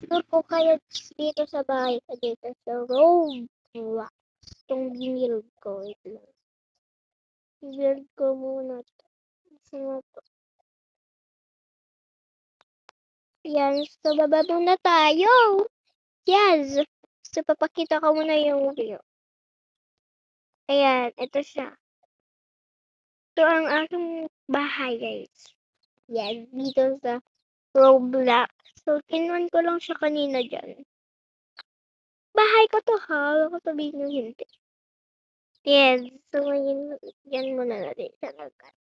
Tour ko kayo dito sa bahay ko dito sa Roblox. Itong binild ko. Wait lang. I-build ko muna ito. Yan. So, baba muna tayo. Yes. So, papakita ko muna yung view. Ayan. Ito siya. Ito ang aking bahay, guys. Yan. Dito sa Roblox. So, kinuhan ko lang siya kanina dyan. Bahay ko to, ha? Baka sabihin nyo hindi. Yes. So, ngayon, yan muna natin siya agad.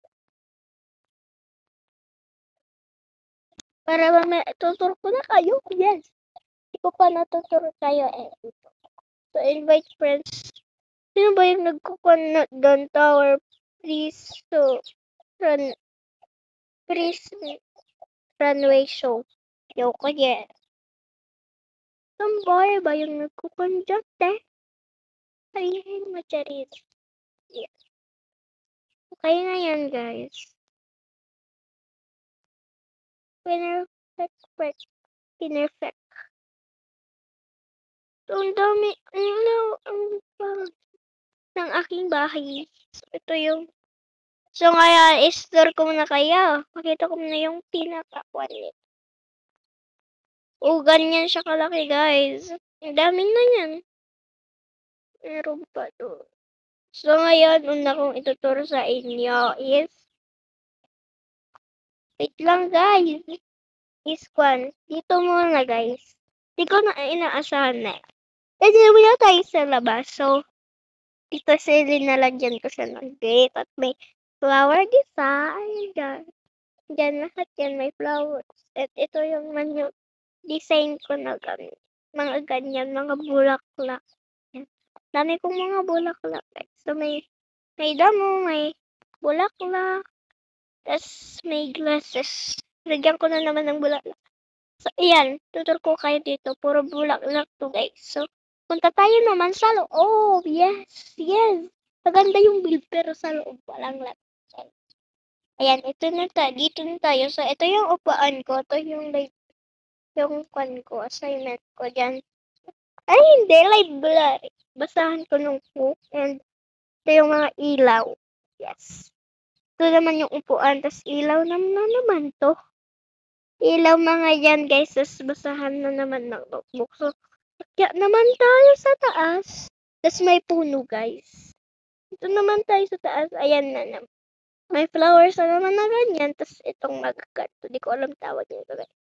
Para tuturo ko na kayo. Yes. Hindi ko pa natuturo kayo ito. So, invite friends. Sino ba yung nagkukunot doon? Tower, please. So, please, runway show. Yoko, yes. Tomboy ba yung nagkukunot eh? Ayun, macharit. Yes. Okay na yan, guys. Perfect. So, ang dami, ng aking bahay. So, ito yung, so ngayon, i-store ko muna kayo. Pakita ko muna yung pinaka-quality. Ganyan siya kalaki, guys. Ang dami na yan. Meron pa to. So, ngayon, una kong ituturo sa inyo is, wait lang, guys. Dito muna, guys. Di ko na inaasahan na. Pwede muna tayo sa labas. So, dito linalagyan ko siya ng gate at may flower design. Diyan lahat yan may flowers. At ito yung design ko na gamit. Mga ganyan, mga bulaklak. Yan. Dami kong mga bulaklak. So, may damo, may bulaklak. Tapos may glasses. Lagyan ko na naman ng bulaklak. So, ayan. Tutur ko kayo dito. Puro bulaklak to, guys. So, punta tayo naman sa loob. Yes. Maganda yung build pero sa loob walang laptop. Ayan, ito na tayo. Dito na tayo. So, ito yung upuan ko. Ito yung assignment ko dyan. Ay, hindi. Library. Basahan ko nung book. And ito yung mga ilaw. Yes. Ito naman yung upuan. Tapos ilaw naman to. Ilaw mga yan, guys. Tapos basahan na naman ng notebook. So, kaya naman tayo sa taas. Tapos may puno, guys. Ito naman tayo sa taas. Ayan na naman. May flowers na naman na ganyan. Tapos itong magaganto. Hindi ko alam tawag nito, guys.